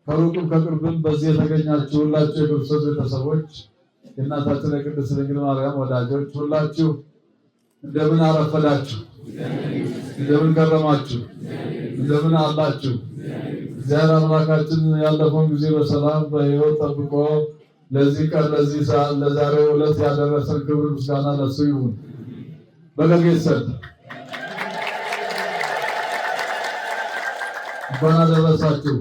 ከሩቅም ከቅርብም በዚህ የተገኛችሁ ሁላችሁ የክርስቶስ ቤተሰቦች የእናታችን የቅድስት ድንግል ማርያም ወዳጆች ሁላችሁ እንደምን አረፈዳችሁ? እንደምን ከረማችሁ? እንደምን አላችሁ? እግዚአብሔር አምላካችን ያለፈውን ጊዜ በሰላም በሕይወት ጠብቆ ለዚህ ቀን ለዚህ ሰዓት ለዛሬው ዕለት ያደረሰን ክብር ምስጋና ለእሱ ይሁን። በገጌሰን እንኳን አደረሳችሁ።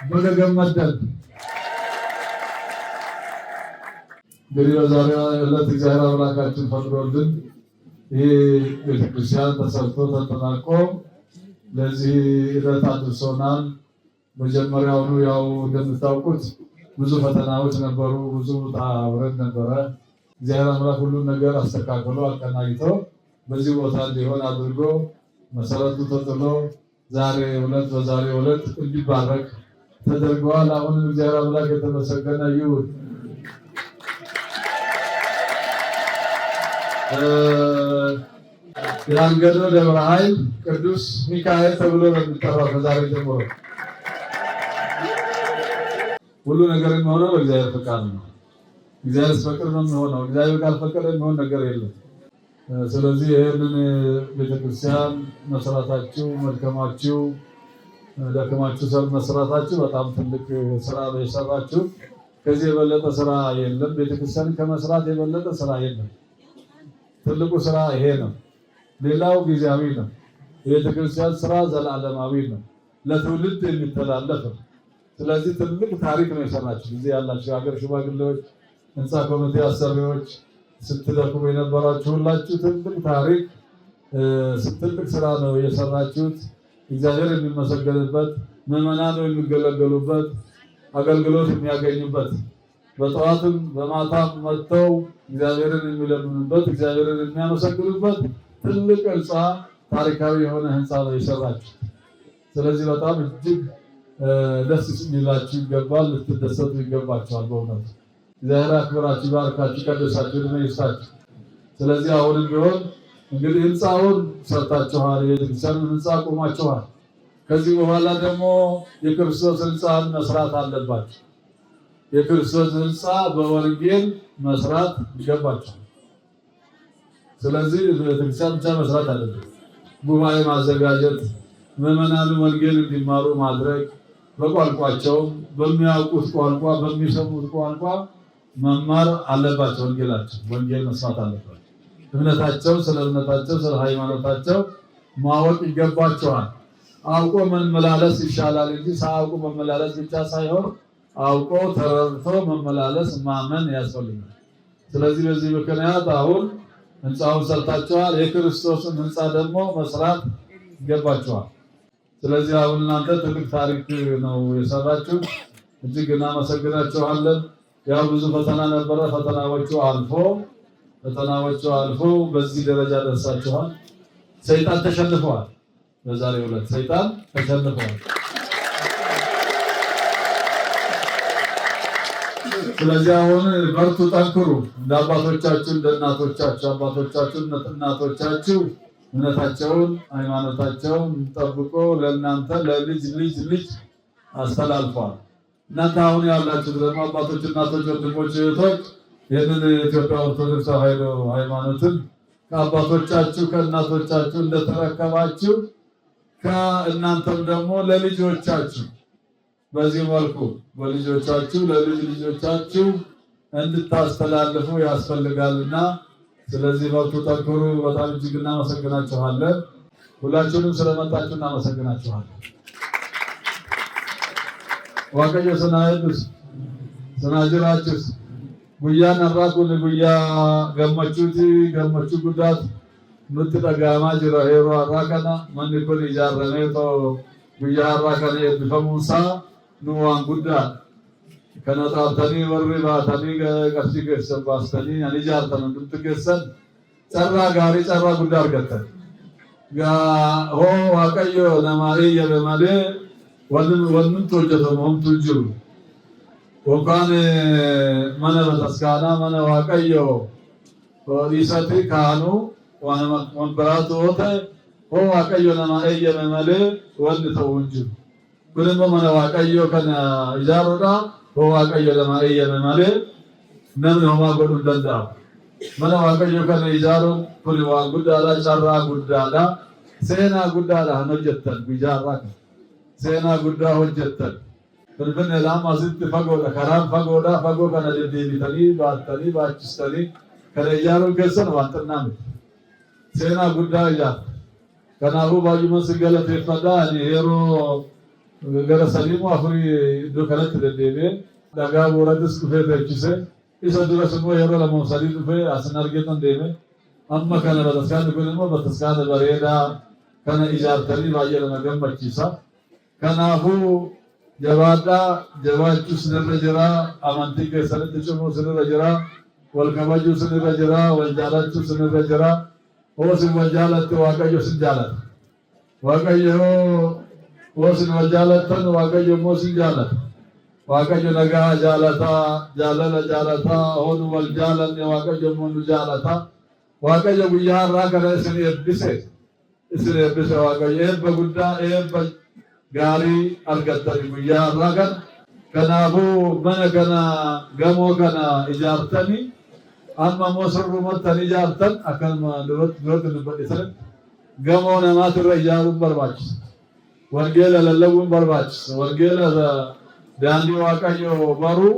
በገገመደን እንግዲህ በዛሬው ዕለት እግዚአብሔር አምላካችን ፈቅዶልን ይህ ቤተክርስቲያን ተሰርቶ ተጠናቆ ለዚህ ዕለት አድርሶናል። መጀመሪያውኑ ያው እንደምታውቁት ብዙ ፈተናዎች ነበሩ፣ ብዙ ውጣ ውረድ ነበረ። እግዚአብሔር አምላክ ሁሉን ነገር አስተካክሎ አቀናጅቶ በዚህ ቦታ እንዲሆን አድርጎ መሰረቱ ተጥሎ በዛሬው ዕለት እንዲባረክ ተደርገዋል። አሁንም እግዚአብሔር አምላክ የተመሰገነ ይሁን። የአንገዶ ደብረ ኃይል ቅዱስ ሚካኤል ተብሎ ነው የሚጠራው። ከዛሬ ጀምሮ ሁሉ ነገር የሚሆነው በእግዚአብሔር ፈቃድ ነው። እግዚአብሔር ሲፈቅድ ነው የሚሆነው። እግዚአብሔር ካልፈቀደ የሚሆን ነገር የለም። ስለዚህ ይህንን ቤተክርስቲያን መስራታችሁ መድከማችሁ ደክማችሁ መስራታችሁ በጣም ትልቅ ስራ ነው የሰራችሁ። ከዚህ የበለጠ ስራ የለም። ቤተክርስቲያን ከመስራት የበለጠ ስራ የለም። ትልቁ ስራ ይሄ ነው። ሌላው ጊዜያዊ ነው። የቤተክርስቲያን ስራ ዘላለማዊ ነው፣ ለትውልድ የሚተላለፍ ነው። ስለዚህ ትልቅ ታሪክ ነው የሰራችሁ። እዚህ ያላችሁ ሀገር ሽማግሌዎች፣ ህንፃ ኮሚቴ አሰሪዎች፣ ስትደክሙ የነበራችሁ ሁላችሁ ትልቅ ታሪክ ትልቅ ስራ ነው የሰራችሁት። እግዚአብሔር የሚመሰገንበት፣ ምዕመናን የሚገለገሉበት፣ አገልግሎት የሚያገኙበት፣ በጠዋትም በማታም መጥተው እግዚአብሔርን የሚለምኑበት፣ እግዚአብሔርን የሚያመሰግኑበት ትልቅ ህንፃ ታሪካዊ የሆነ ህንፃ ነው የሰራችሁ። ስለዚህ በጣም እጅግ ደስ ሊላችሁ ይገባል፣ ልትደሰቱ ይገባችኋል። በእውነት እግዚአብሔር አክብራችሁ ባርካችሁ ቀደሳችሁ እድሜ ይስጣችሁ። ስለዚህ አሁንም ቢሆን እንግዲህ ህንፃውን ሰርታችኋል፣ የቤተክርስቲያኑን ህንፃ ቆማችኋል። ከዚህ በኋላ ደግሞ የክርስቶስ ህንፃን መስራት አለባችሁ። የክርስቶስ ህንፃ በወንጌል መስራት ይገባችኋል። ስለዚህ ቤተክርስቲያን ብቻ መስራት አለበት። ጉባኤ ማዘጋጀት፣ ምዕመናኑ ወንጌል እንዲማሩ ማድረግ፣ በቋንቋቸው በሚያውቁት ቋንቋ በሚሰሙት ቋንቋ መማር አለባቸው። ወንጌል መስራት አለባቸው። እምነታቸው ስለ ሃይማኖታቸው ማወቅ ይገባቸዋል። አውቆ መመላለስ ይሻላል እንጂ ሳያውቁ መመላለስ ብቻ ሳይሆን አውቆ ተረድቶ መመላለስ ማመን ያስፈልጋል። ስለዚህ በዚህ ምክንያት አሁን ህንፃውን ሰርታችኋል። የክርስቶስን ህንፃ ደግሞ መስራት ይገባችኋል። ስለዚህ አሁን እናንተ ትልቅ ታሪክ ነው የሰራችሁ። እጅግ እናመሰግናችኋለን። ያው ብዙ ፈተና ነበረ። ፈተናዎቹ አልፎ በዚህ ደረጃ ደርሳችኋል። ሰይጣን ተሸንፈዋል። በዛሬው ዕለት ሰይጣን ተሸንፈዋል። ስለዚህ አሁን በርቱ፣ ጠንክሩ። እንደ አባቶቻችሁ እንደ እናቶቻችሁ እናቶቻችሁ እምነታቸውን ሃይማኖታቸውን ጠብቆ ለእናንተ ለልጅ አስተላልፈዋል። እናንተ አሁን ያላችሁ ደግሞ አባቶች፣ እናቶች፣ ወንድሞች፣ እህቶች ይህንን የኢትዮጵያ ኦርቶዶክስ ተዋሕዶ ሃይማኖትን ከአባቶቻችሁ ከእናቶቻችሁ እንደተረከባችሁ ከእናንተም ደግሞ ለልጆቻችሁ በዚህ መልኩ በልጆቻችሁ ለልጅ ልጆቻችሁ እንድታስተላልፉ ያስፈልጋልና ስለዚህ በርቱ፣ ጠንክሩ። በጣም እጅግ እናመሰግናችኋለን። ሁላችሁንም ስለመጣችሁ እናመሰግናችኋለን። ዋቀዮ ሰናይዱስ ሰናጅራችሁስ ጉያን አራኩን ጉያ ገመቹ ጉዳት ኑት ደጋማ ጅራ ሄሮ አራከና መንኩን ኢጃረኔቶ ጉያ አራከነ የብፈሙሳ ኑዋን ጉዳ ከነጣተኒ ወሪ ባተኒ ቀርሲ ገሰን ባስተኒ አንጃርተን እንድትገሰን ጸራ ጋሪ ጸራ ጉዳ አርገተን ጋ ሆ ዋቀዮ ነማሪ የበመለ ወንን ተወጀተሞም ትጅሩ ወካን መነ በተስካና መነ ዋቀዮ ኢሰቲ ካኑ ወንበራቱ ወተ هو واقعي لما أي مملة والتوجه كل ما من واقعي كان إجارة هو واقعي لما أي مملة نمن هما قدون دندا من واقعي كان إجارة كل واقعد على شرع قد على سينا قد على هنجتن بجارة سينا قد هنجتن فالبن لما زدت فقودا كلام فقودا كان جدي بتلي باتشتلي كان إجارة كسر وانتنام سينا قد إجارة كان أبو باجي سجلة في فدا نيرو غير سليم وافري دكانات تدبي دعا بوردس كفيه تجسه إذا دولا سمو يرو لما سليم كفيه أسنار جتن ديمه أما كان بدرسان كلمة بدرسان بريدا كان إجارة تري باجي لما جم بتشيسا كان أبو جواد سنر رجرا أمانتي كسرت تشمو سنر رجرا والكماجو سنر رجرا والجالات سنر رجرا هو سن والجالات واقعي سن جالات واقعي هو سن والجالات تن واقعي موسن جالات واقعي نجا جالتا هون والجالات واقعي مون جالتا واقعي بيار راكنا سن يبسه واقعي بقولنا غاري القدر بيار راكن كنابو من كنا غمو كنا إجارتني أما مصر رمتني إجارتن أكن ما درت نبديسن غمونا ما ترى إجار برباش ورجال لللوم برباش ورجال داندي واقعيو بارو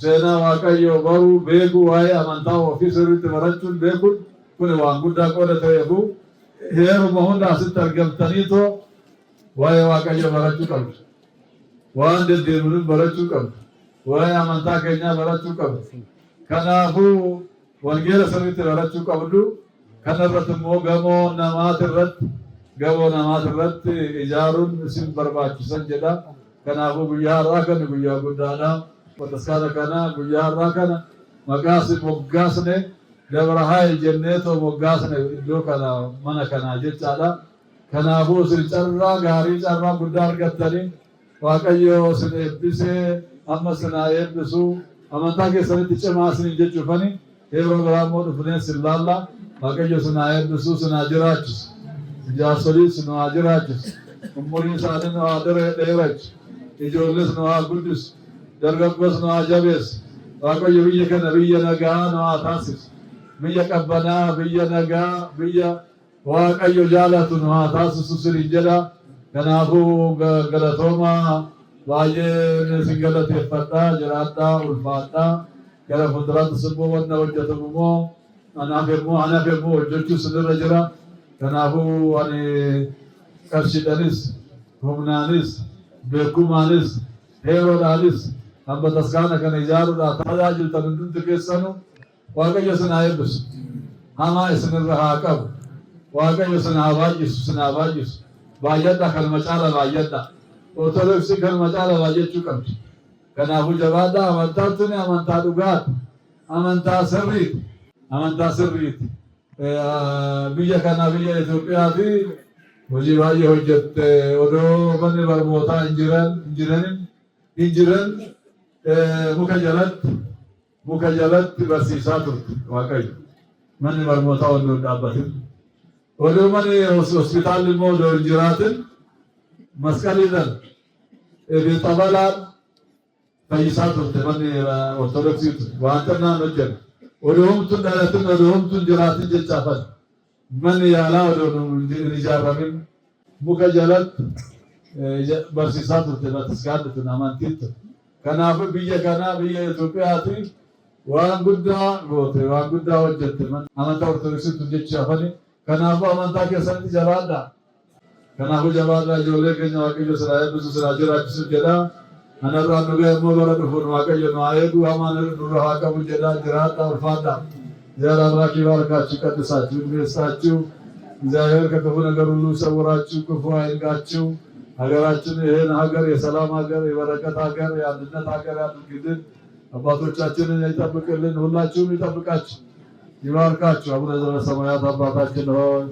سينا واقعيو بارو بيكو هاي أمانتاو في سريت مرچون بيكو كل وانغودا كودا تيبو هيرو مهون داسن ترجمتني تو واي واقعيو مرچو كم وان ديرون مرچو كم واي أمانتا كينيا مرچو كم كنافو ورجال سريت مرچو كمدو كنرت مو غمو نمات رت إجارون سن برباش سنجدا كنافو بيار راكن بيا غدانا وتسكانا كنا بيار راكن مقاصد مقاصنه دبرهاي جنته مقاصنه دو كنا منا كنا جتادا كنافو سرچرا غاري چرا غدار گتري واقعيو سن ابسه اما سنايب بسو امانتا کے سنت چماسني جچفني هيبرغرامو دفنس الله واقعيو سنايب بسو سناجراچ جاسولي سناجراچ umuri sanin adare deerach ijoles no agudus dargabas no ajabes واقعيو بيا كنا بيا نغا no atasis بيا قبنا بيا نغا بيا واقعيو جالات no atasis سريجلا كنافو غلطوما واجه نسغلت فتا جراتا ulfata كلا فدرات سبو ون وجتمو انا فهمو جچو سنر جرا كنافو اني كرشدانيس همنانيس بكومانيس هيروداليس هم بتسكانا كان يجارو دا تاجل تندن تكسانو واقعي سنايبس هما اسن الرهاكب واقعي سناواجس بايدا كلمچالا بايدا اوتولوس كلمچالا بايچو كم كان ابو جوادا امنتاتني امنتا دوغات امنتا سريت بيجا كان بيجا اثيوبيا دي وجي واجي هجت ودو من برموتا انجرن مكجلت برسيسات واقعي من برموتا ودو دابت ودو من هوسبيتال المود انجرات مسكاليدن بيتابالار فيسات من اورثودوكسيت وانتنا نجن ودوم تن جرات جچافن من يالا ودو نجارمن مكجلت برسيسات تبتسكاد تنامانتيت كناف بيجا إثيوبياتي وان غدا وجت من امانتا اورثودوكسيت جچافن كناف امانتا كسنت جرادا كناف جرادا جولے کے نواقی جو سرائے بس سراجرا جس جدا انا رانوگے مولورا دفون واقع جو نائگو امان رہا کا مجدا جراتا الفادا زیرا راکی وارکا چکت ሳችሁ እግዚአብሔር ከክፉ ነገር ሁሉ ሰውራችሁ ክፉ አይንካችሁ ሀገራችን ይሄን ሀገር የሰላም ሀገር የበረከት ሀገር የአንድነት ሀገር ያድርግልን አባቶቻችንን ይጠብቅልን ሁላችሁም ይጠብቃችሁ ይባርካችሁ አቡነ ዘበሰማያት አባታችን ሆይ